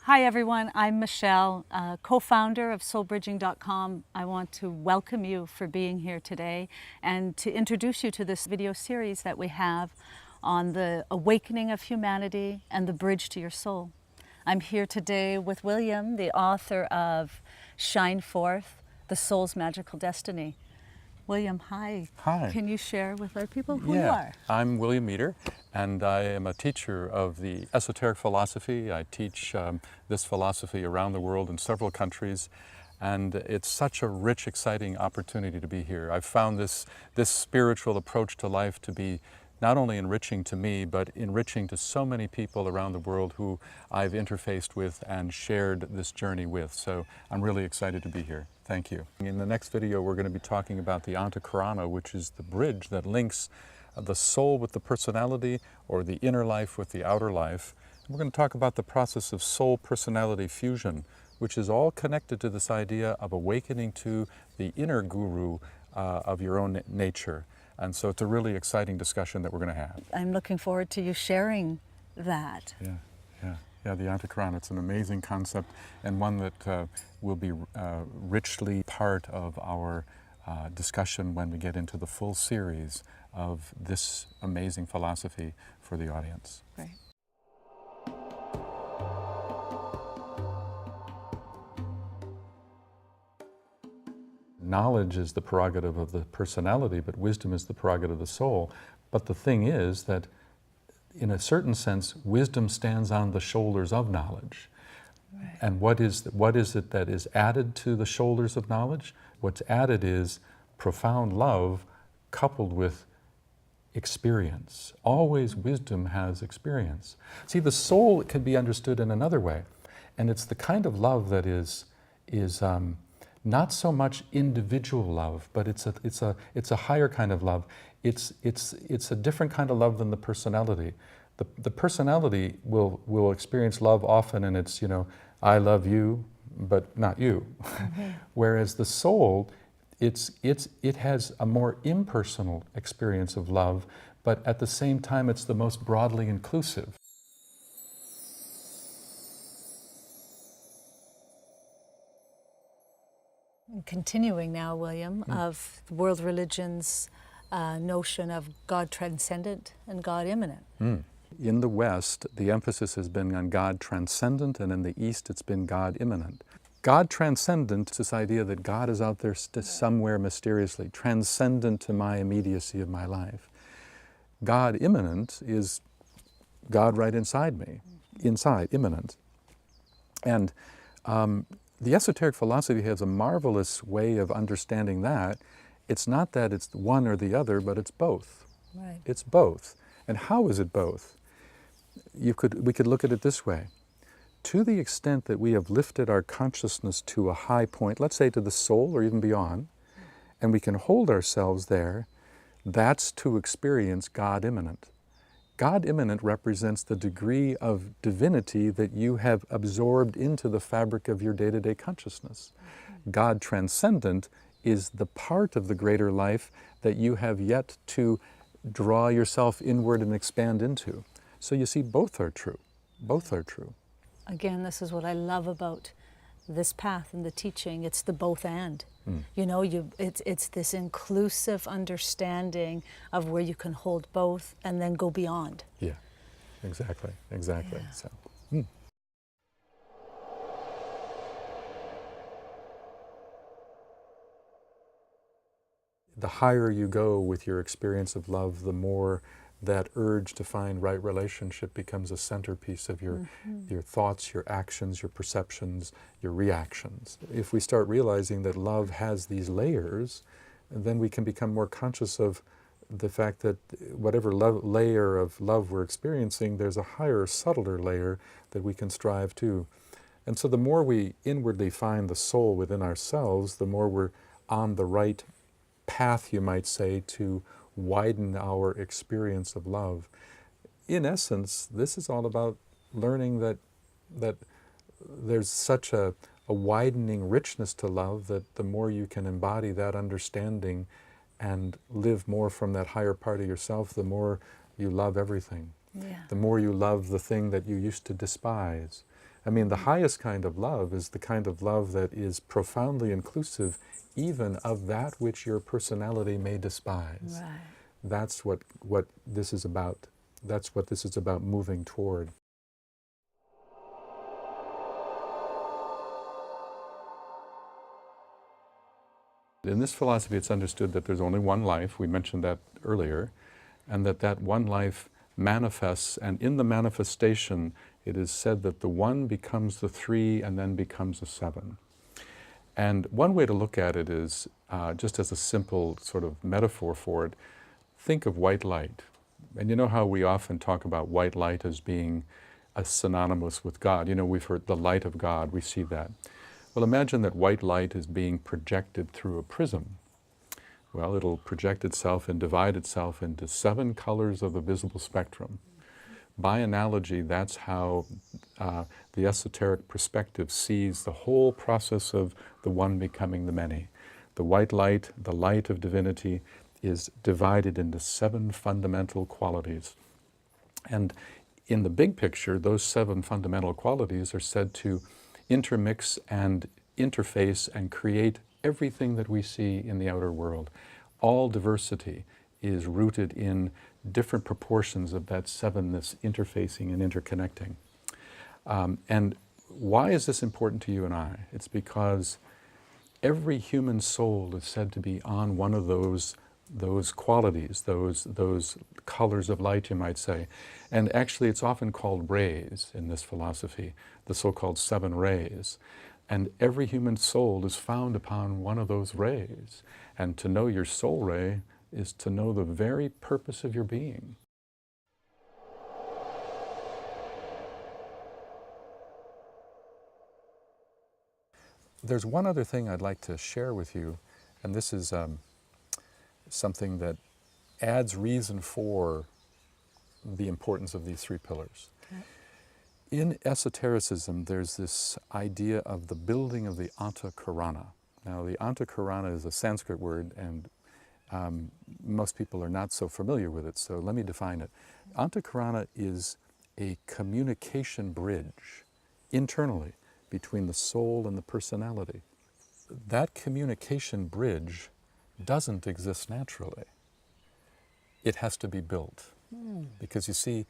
Hi everyone, I'm Michelle, co-founder of soulbridging.com. I want to welcome you for being here today and to introduce you to this video series that we have on the awakening of humanity and the bridge to your soul. I'm here today with William, the author of Shine Forth, The Soul's Magical Destiny. William, hi. Hi. Can you share with our people who you are? I'm William Meader, and I am a teacher of the esoteric philosophy. I teach this philosophy around the world in several countries, and it's such a rich, exciting opportunity to be here. I've found this spiritual approach to life to be not only enriching to me, but enriching to so many people around the world who I've interfaced with and shared this journey with. So I'm really excited to be here. Thank you. In the next video, we're going to be talking about the AntiCrown, which is the bridge that links the soul with the personality, or the inner life with the outer life. And we're going to talk about the process of soul-personality fusion, which is all connected to this idea of awakening to the inner guru of your own nature. And so it's a really exciting discussion that we're going to have. I'm looking forward to you sharing that. Yeah, the AntiCrown, it's an amazing concept and one that will be richly part of our discussion when we get into the full series of this amazing philosophy for the audience. Great. Knowledge is the prerogative of the personality, but wisdom is the prerogative of the soul. But the thing is that, in a certain sense, wisdom stands on the shoulders of knowledge. Right. And what is it that is added to the shoulders of knowledge? What's added is profound love coupled with experience. Always wisdom has experience. See, the soul can be understood in another way, and it's the kind of love that is not so much individual love, but it's a higher kind of love. It's a different kind of love than the personality. The personality will experience love often, and it's, I love you, but not you. Mm-hmm. Whereas the soul, it has a more impersonal experience of love, but at the same time it's the most broadly inclusive. Continuing now, William, of the world religion's notion of God Transcendent and God Immanent. In the West, the emphasis has been on God Transcendent, and in the East it's been God Immanent. God Transcendent is this idea that God is out there somewhere mysteriously, transcendent to my immediacy of my life. God Immanent is God right inside me, inside, immanent. And the esoteric philosophy has a marvelous way of understanding that. It's not that it's one or the other, but it's both. Right. It's both. And how is it both? We could look at it this way. To the extent that we have lifted our consciousness to a high point, let's say to the soul or even beyond, and we can hold ourselves there, that's to experience God Immanent. God Immanent represents the degree of divinity that you have absorbed into the fabric of your day-to-day consciousness. God Transcendent is the part of the greater life that you have yet to draw yourself inward and expand into. So you see, both are true. Both are true. Again, this is what I love about this path and the teaching. It's the both and. It's this inclusive understanding of where you can hold both and then go beyond. Yeah, exactly. Yeah. So. The higher you go with your experience of love, the more that urge to find right relationship becomes a centerpiece of your thoughts, your actions, your perceptions, your reactions. If we start realizing that love has these layers, then we can become more conscious of the fact that whatever layer of love we're experiencing, there's a higher, subtler layer that we can strive to. And so the more we inwardly find the soul within ourselves, the more we're on the right path, you might say, to widen our experience of love. In essence, this is all about learning that there's such a widening richness to love that the more you can embody that understanding and live more from that higher part of yourself, the more you love everything. Yeah. The more you love the thing that you used to despise. I mean, the highest kind of love is the kind of love that is profoundly inclusive even of that which your personality may despise. Right. That's what this is about. That's what this is about moving toward. In this philosophy, it's understood that there's only one life. We mentioned that earlier. And that one life manifests, and in the manifestation, it is said that the one becomes the three and then becomes a seven. And one way to look at it is, just as a simple sort of metaphor for it, think of white light. And you know how we often talk about white light as being synonymous with God. You know, we've heard the light of God, we see that. Well, imagine that white light is being projected through a prism. Well, it'll project itself and divide itself into 7 colors of the visible spectrum. By analogy, that's how the esoteric perspective sees the whole process of the one becoming the many. The white light, the light of divinity, is divided into 7 fundamental qualities. And in the big picture, those 7 fundamental qualities are said to intermix and interface and create everything that we see in the outer world. All diversity is rooted in different proportions of that 7-ness interfacing and interconnecting. And why is this important to you and I? It's because every human soul is said to be on one of those qualities, those colors of light, you might say. And actually, it's often called rays in this philosophy, the so-called 7 rays. And every human soul is found upon one of those rays. And to know your soul ray is to know the very purpose of your being. There's one other thing I'd like to share with you, and this is something that adds reason for the importance of these 3 pillars. Okay. In esotericism, there's this idea of the building of the AntiCrown. Now, the AntiCrown is a Sanskrit word, and most people are not so familiar with it, so let me define it. AntiCrown is a communication bridge internally between the soul and the personality. That communication bridge doesn't exist naturally. It has to be built. Because you see,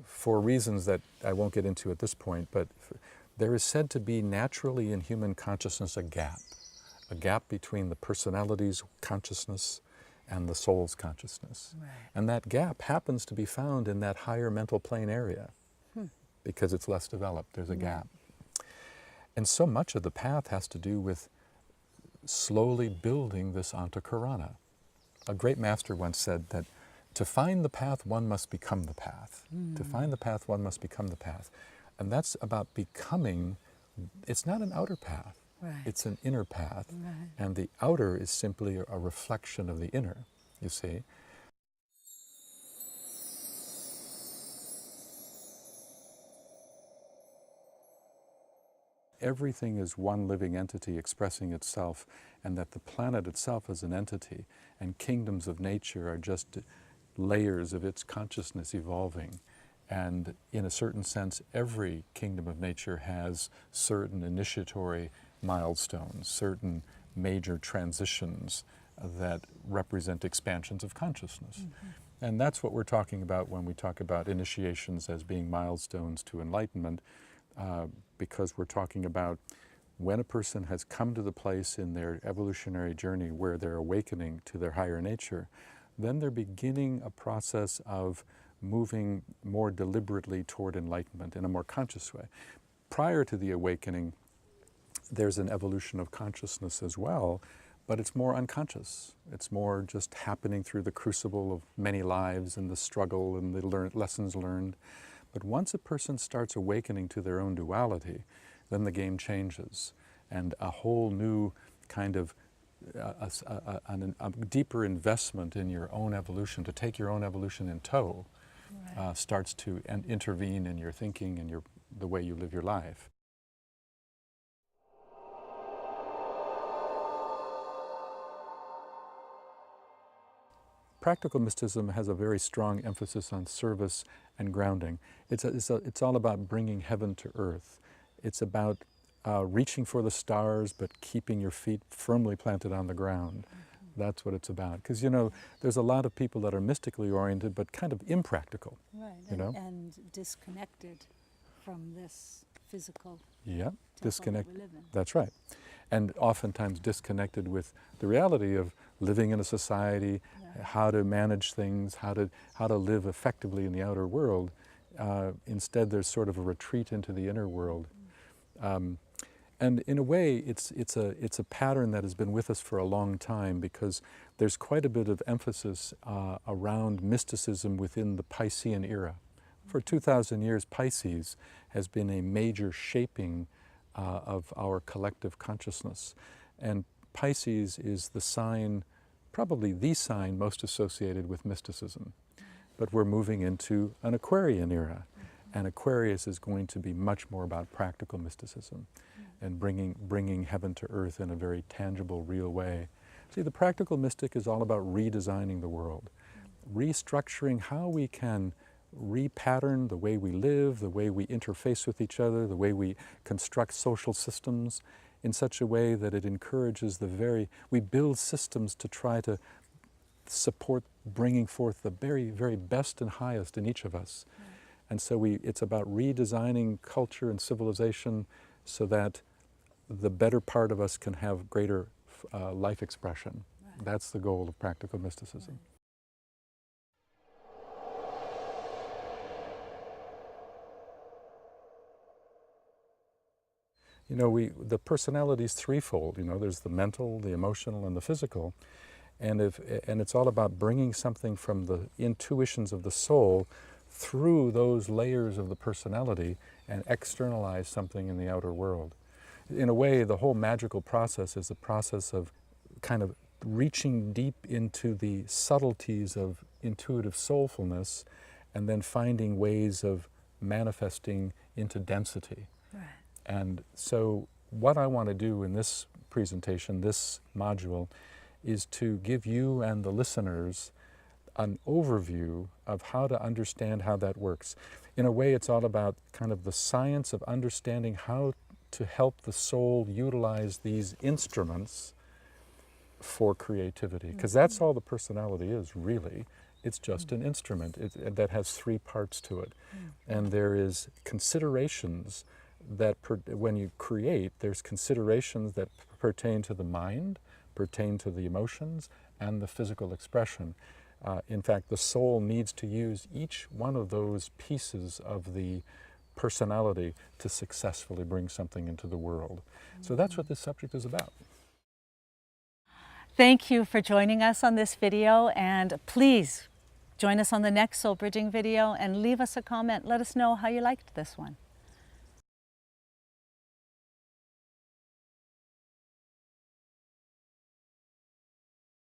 for reasons that I won't get into at this point, but there is said to be naturally in human consciousness a gap between the personality's consciousness and the soul's consciousness. Right. And that gap happens to be found in that higher mental plane area because it's less developed. There's a gap. And so much of the path has to do with slowly building this AntiCrown. A great master once said that to find the path, one must become the path. To find the path, one must become the path. And that's about becoming. It's not an outer path. Right. It's an inner path. Right. And the outer is simply a reflection of the inner, you see. Everything is one living entity expressing itself, and that the planet itself is an entity, and kingdoms of nature are just layers of its consciousness evolving. And in a certain sense, every kingdom of nature has certain initiatory milestones, certain major transitions that represent expansions of consciousness. And that's what we're talking about when we talk about initiations as being milestones to enlightenment, because we're talking about when a person has come to the place in their evolutionary journey where they're awakening to their higher nature, then they're beginning a process of moving more deliberately toward enlightenment in a more conscious way. Prior to the awakening, there's an evolution of consciousness as well, but it's more unconscious. It's more just happening through the crucible of many lives and the struggle and the lessons learned. But once a person starts awakening to their own duality, then the game changes, and a whole new kind of a deeper investment in your own evolution, to take your own evolution in tow, starts to intervene in your thinking and the way you live your life. Practical mysticism has a very strong emphasis on service and grounding. It's all about bringing heaven to earth. It's about reaching for the stars, but keeping your feet firmly planted on the ground. That's what it's about. Because, you know, there's a lot of people that are mystically oriented, but kind of impractical. Right, you know? and disconnected from this physical Yeah, that we live in. That's right. And oftentimes disconnected with the reality of living in a society, how to manage things, how to live effectively in the outer world. Instead, there's sort of a retreat into the inner world. And in a way, it's a pattern that has been with us for a long time, because there's quite a bit of emphasis around mysticism within the Piscean era. For 2,000 years, Pisces has been a major shaping of our collective consciousness. And Pisces is the sign, probably the sign most associated with mysticism. But we're moving into an Aquarian era. And Aquarius is going to be much more about practical mysticism and bringing heaven to earth in a very tangible, real way. See, the practical mystic is all about redesigning the world, restructuring how we can repattern the way we live, the way we interface with each other, the way we construct social systems in such a way that it encourages we build systems to try to support bringing forth the very, very best and highest in each of us. And so it's about redesigning culture and civilization so that the better part of us can have greater life expression. That's the goal of practical mysticism. You know, the personality is threefold. You know, there's the mental, the emotional, and the physical. And it's all about bringing something from the intuitions of the soul through those layers of the personality and externalize something in the outer world. In a way, the whole magical process is a process of kind of reaching deep into the subtleties of intuitive soulfulness and then finding ways of manifesting into density. Right. And so what I want to do in this presentation, this module, is to give you and the listeners an overview of how to understand how that works. In a way, it's all about kind of the science of understanding how to help the soul utilize these instruments for creativity. Because that's all the personality is, really. It's just an instrument that has three parts to it. And there is considerations that, when you create, there's considerations that pertain to the mind, pertain to the emotions, and the physical expression. In fact, the soul needs to use each one of those pieces of the personality to successfully bring something into the world. So that's what this subject is about. Thank you for joining us on this video, and please join us on the next Soul Bridging video and leave us a comment. Let us know how you liked this one.